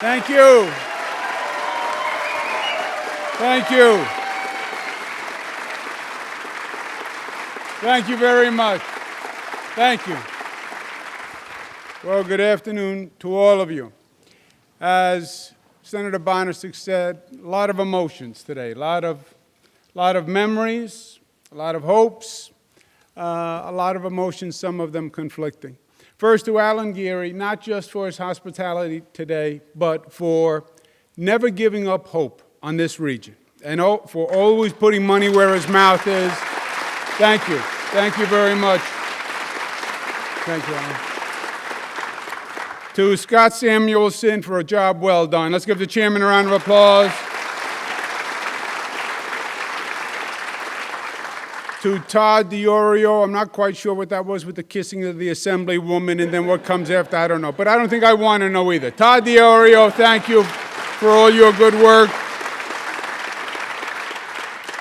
Thank you. Thank you. Thank you very much. Thank you. Well, good afternoon to all of you. As Senator Bonasek said, a lot of emotions today, a lot of memories, a lot of hopes, a lot of emotions, some of them conflicting. First to Alan Geary, not just for his hospitality today, but for never giving up hope on this region and for always putting money where his mouth is. Thank you. Thank you very much. Thank you, Alan. To Scott Samuelson for a job well done. Let's give the chairman a round of applause. To Todd DiOrio, I'm not quite sure what that was with the kissing of the assemblywoman and then what comes after, I don't know. But I don't think I want to know either. Todd DiOrio, thank you for all your good work.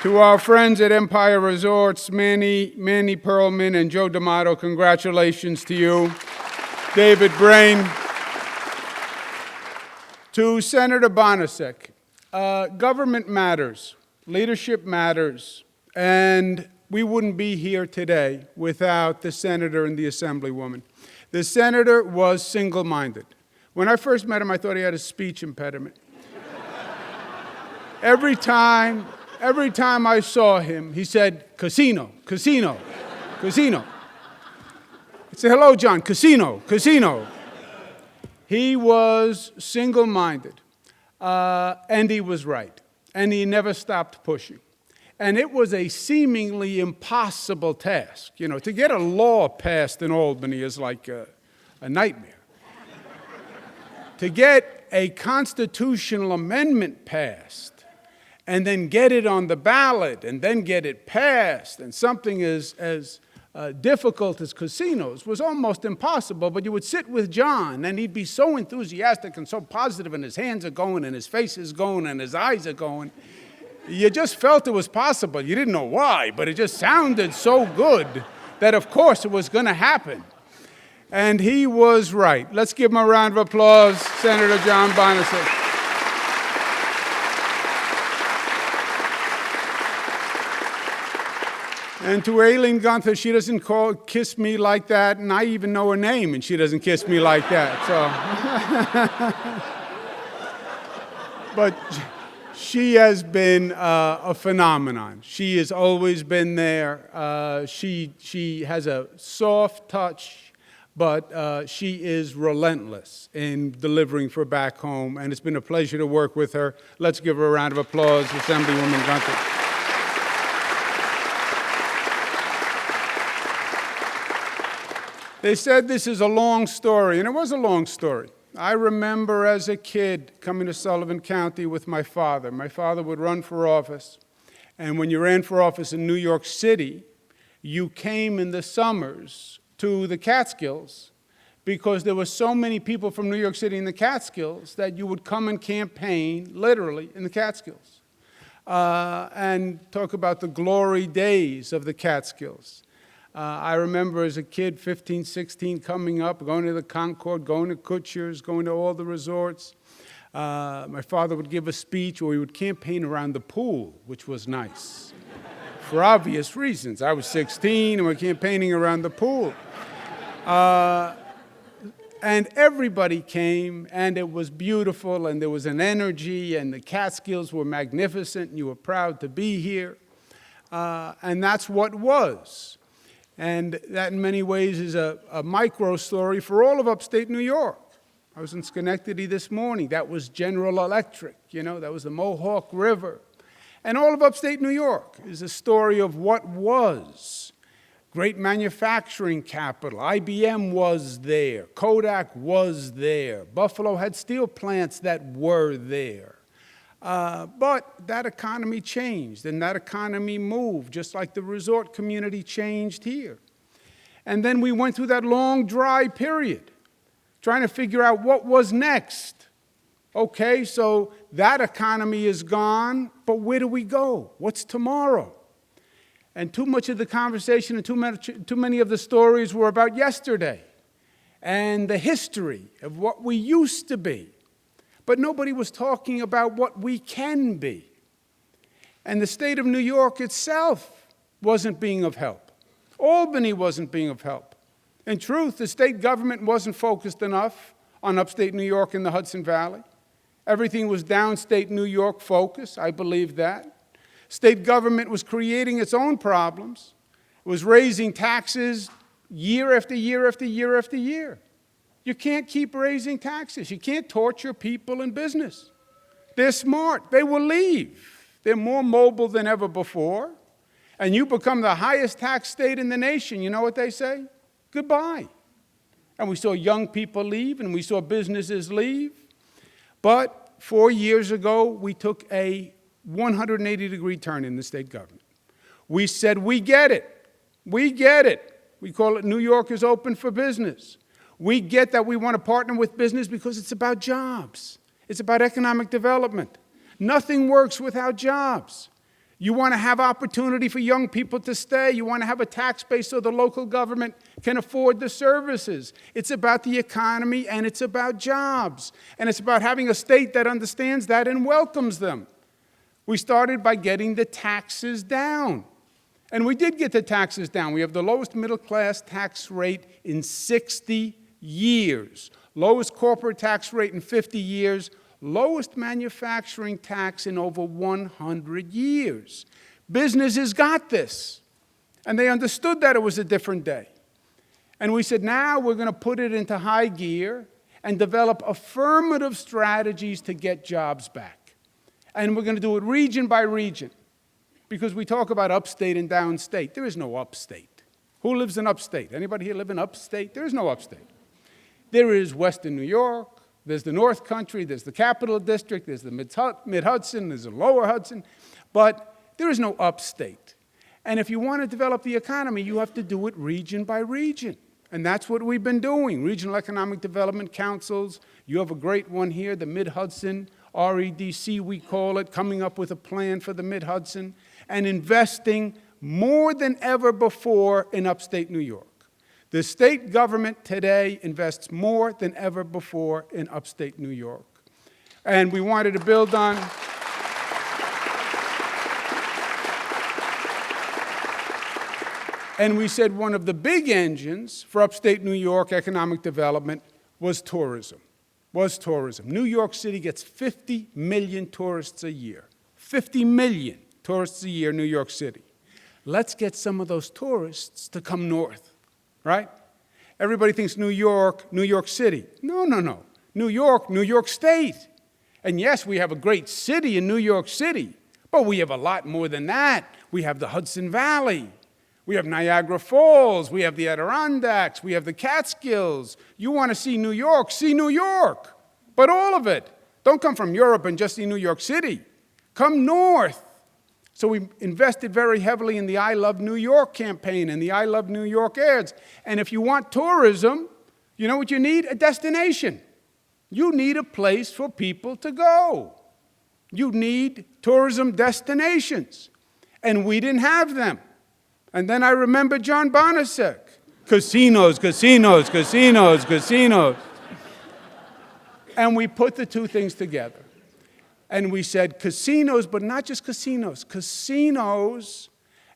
To our friends at Empire Resorts, Manny Perlman and Joe D'Amato, congratulations to you. David Brain. To Senator Bonasek, government matters, leadership matters, and we wouldn't be here today without the senator and the assemblywoman. The senator was single-minded. When I first met him, I thought he had a speech impediment. Every time I saw him, he said, casino, casino, casino. I'd say, hello, John, casino, casino. He was single-minded, and he was right, and he never stopped pushing. And it was a seemingly impossible task. You know, to get a law passed in Albany is like a nightmare. To get a constitutional amendment passed, and then get it on the ballot, and then get it passed, and something as difficult as casinos was almost impossible. But you would sit with John, and he'd be so enthusiastic and so positive, and his hands are going, and his face is going, and his eyes are going. You just felt it was possible. You didn't know why, but it just sounded so good that, of course, it was going to happen. And he was right. Let's give him a round of applause, Senator John Bonasek. And to Aileen Gunther, she doesn't kiss me like that, and I even know her name, and she doesn't kiss me like that. So, but she has been a phenomenon. She has always been there. She has a soft touch, but she is relentless in delivering for back home, and it's been a pleasure to work with her. Let's give her a round of applause, Assemblywoman Gunther. They said this is a long story, and it was a long story. I remember as a kid coming to Sullivan County with my father. My father would run for office, and when you ran for office in New York City, you came in the summers to the Catskills because there were so many people from New York City in the Catskills that you would come and campaign, literally, in the Catskills, and talk about the glory days of the Catskills. I remember as a kid, 15, 16, coming up, going to the Concord, going to Kutsher's, going to all the resorts. My father would give a speech, or he would campaign around the pool, which was nice, for obvious reasons. I was 16, and we're campaigning around the pool. And everybody came, and it was beautiful, and there was an energy, and the Catskills were magnificent, and you were proud to be here. And that's what was. And that, in many ways, is a micro story for all of upstate New York. I was in Schenectady this morning. That was General Electric, you know, that was the Mohawk River. And all of upstate New York is a story of what was. Great manufacturing capital. IBM was there. Kodak was there. Buffalo had steel plants that were there. But that economy changed, and that economy moved, just like the resort community changed here. And then we went through that long, dry period, trying to figure out what was next. Okay, so that economy is gone, but where do we go? What's tomorrow? And too much of the conversation and too many of the stories were about yesterday and the history of what we used to be. But nobody was talking about what we can be. And the state of New York itself wasn't being of help. Albany wasn't being of help. In truth, the state government wasn't focused enough on upstate New York and the Hudson Valley. Everything was downstate New York focused, I believe that. State government was creating its own problems. It was raising taxes year after year after year after year. You can't keep raising taxes. You can't torture people in business. They're smart. They will leave. They're more mobile than ever before. And you become the highest tax state in the nation. You know what they say? Goodbye. And we saw young people leave, and we saw businesses leave. But 4 years ago, we took a 180-degree turn in the state government. We said, we get it. We get it. We call it New York is open for business. We get that we want to partner with business because it's about jobs. It's about economic development. Nothing works without jobs. You want to have opportunity for young people to stay. You want to have a tax base so the local government can afford the services. It's about the economy, and it's about jobs. And it's about having a state that understands that and welcomes them. We started by getting the taxes down. And we did get the taxes down. We have the lowest middle-class tax rate in 60 years. Lowest corporate tax rate in 50 years. Lowest manufacturing tax in over 100 years. Businesses got this, and they understood that it was a different day. And we said, now we're going to put it into high gear and develop affirmative strategies to get jobs back. And we're going to do it region by region, because we talk about upstate and downstate. There is no upstate. Who lives in upstate? Anybody here live in upstate? There is no upstate. There is Western New York. There's the North Country, there's the Capital District, there's the Mid-Hudson, there's the Lower Hudson, but there is no upstate. And if you want to develop the economy, you have to do it region by region. And that's what we've been doing. Regional Economic Development Councils. You have a great one here, the Mid-Hudson, REDC we call it, coming up with a plan for the Mid-Hudson, and investing more than ever before in upstate New York. The state government today invests more than ever before in upstate New York. And we wanted to build on. And we said one of the big engines for upstate New York economic development was tourism. New York City gets 50 million tourists a year. 50 million tourists a year, New York City. Let's get some of those tourists to come north. Right? Everybody thinks New York, New York City. No. New York, New York State. And yes, we have a great city in New York City, but we have a lot more than that. We have the Hudson Valley. We have Niagara Falls. We have the Adirondacks. We have the Catskills. You want to see New York, but all of it. Don't come from Europe and just see New York City. Come north. So we invested very heavily in the I Love New York campaign and the I Love New York ads. And if you want tourism, you know what you need? A destination. You need a place for people to go. You need tourism destinations. And we didn't have them. And then I remember John Bonasek. Casinos. And we put the two things together. And we said casinos, but not just casinos. Casinos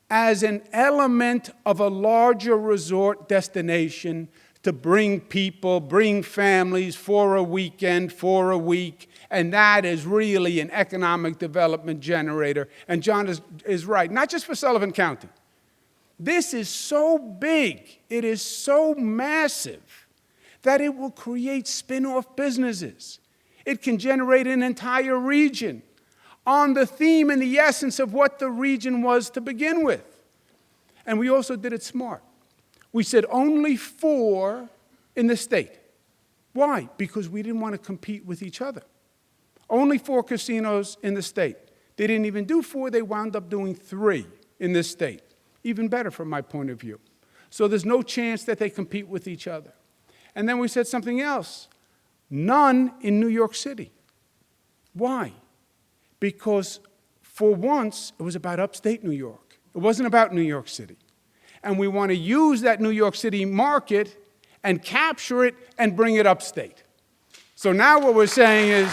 as an element of a larger resort destination to bring people, bring families for a weekend, for a week. And that is really an economic development generator. And John is right, not just for Sullivan County. This is so big, it is so massive, that it will create spin-off businesses. It can generate an entire region on the theme and the essence of what the region was to begin with. And we also did it smart. We said only 4 in the state. Why? Because we didn't want to compete with each other. Only 4 casinos in the state. They didn't even do 4, they wound up doing 3 in this state. Even better from my point of view. So there's no chance that they compete with each other. And then we said something else. None in New York City. Why? Because for once, it was about upstate New York. It wasn't about New York City. And we want to use that New York City market and capture it and bring it upstate. So now what we're saying is,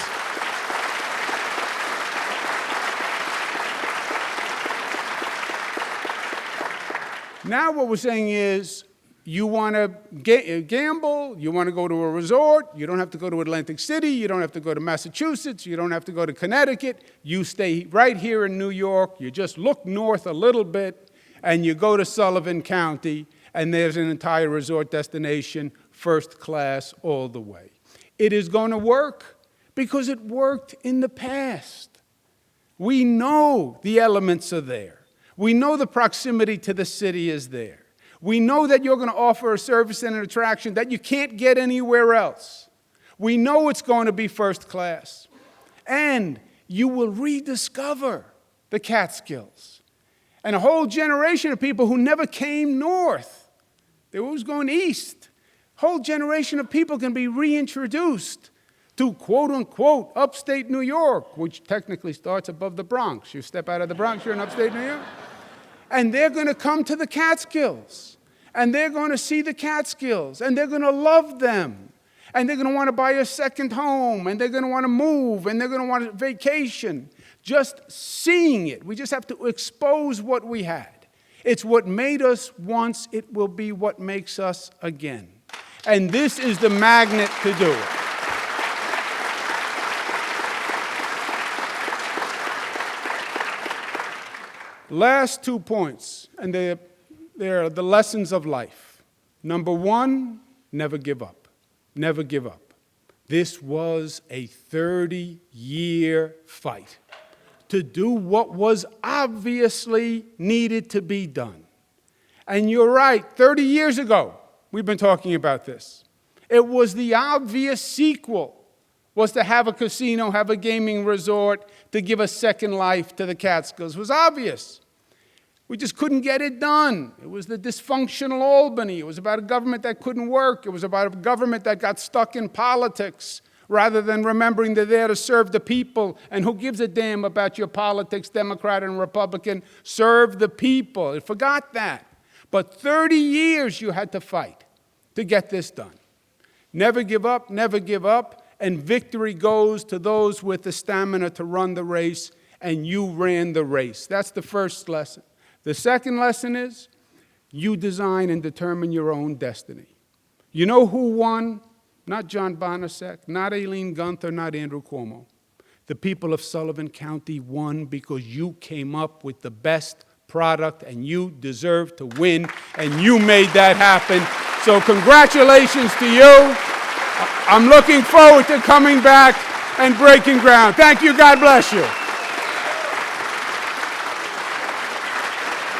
Now what we're saying is, you want to gamble, you want to go to a resort, you don't have to go to Atlantic City, you don't have to go to Massachusetts, you don't have to go to Connecticut, you stay right here in New York, you just look north a little bit, and you go to Sullivan County, and there's an entire resort destination, first class all the way. It is going to work because it worked in the past. We know the elements are there. We know the proximity to the city is there. We know that you're going to offer a service and an attraction that you can't get anywhere else. We know it's going to be first class. And you will rediscover the Catskills. And a whole generation of people who never came north, they were always going east. A whole generation of people can be reintroduced to quote-unquote upstate New York, which technically starts above the Bronx. You step out of the Bronx, you're in upstate New York. And they're going to come to the Catskills, and they're going to see the Catskills, and they're going to love them, and they're going to want to buy a second home, and they're going to want to move, and they're going to want a vacation. Just seeing it. We just have to expose what we had. It's what made us once. It will be what makes us again. And this is the magnet to do it. Last 2 points, and they're the lessons of life. Number one, never give up. Never give up. This was a 30-year fight to do what was obviously needed to be done. And you're right, 30 years ago, we've been talking about this. It was the obvious sequel, was to have a casino, have a gaming resort, to give a second life to the Catskills. It was obvious. We just couldn't get it done. It was the dysfunctional Albany. It was about a government that couldn't work. It was about a government that got stuck in politics rather than remembering they're there to serve the people. And who gives a damn about your politics, Democrat and Republican? Serve the people. It forgot that. But 30 years you had to fight to get this done. Never give up, never give up. And victory goes to those with the stamina to run the race, and you ran the race. That's the first lesson. The second lesson is you design and determine your own destiny. You know who won? Not John Bonasek, not Aileen Gunther, not Andrew Cuomo. The people of Sullivan County won because you came up with the best product, and you deserve to win, and you made that happen. So congratulations to you. I'm looking forward to coming back and breaking ground. Thank you. God bless you.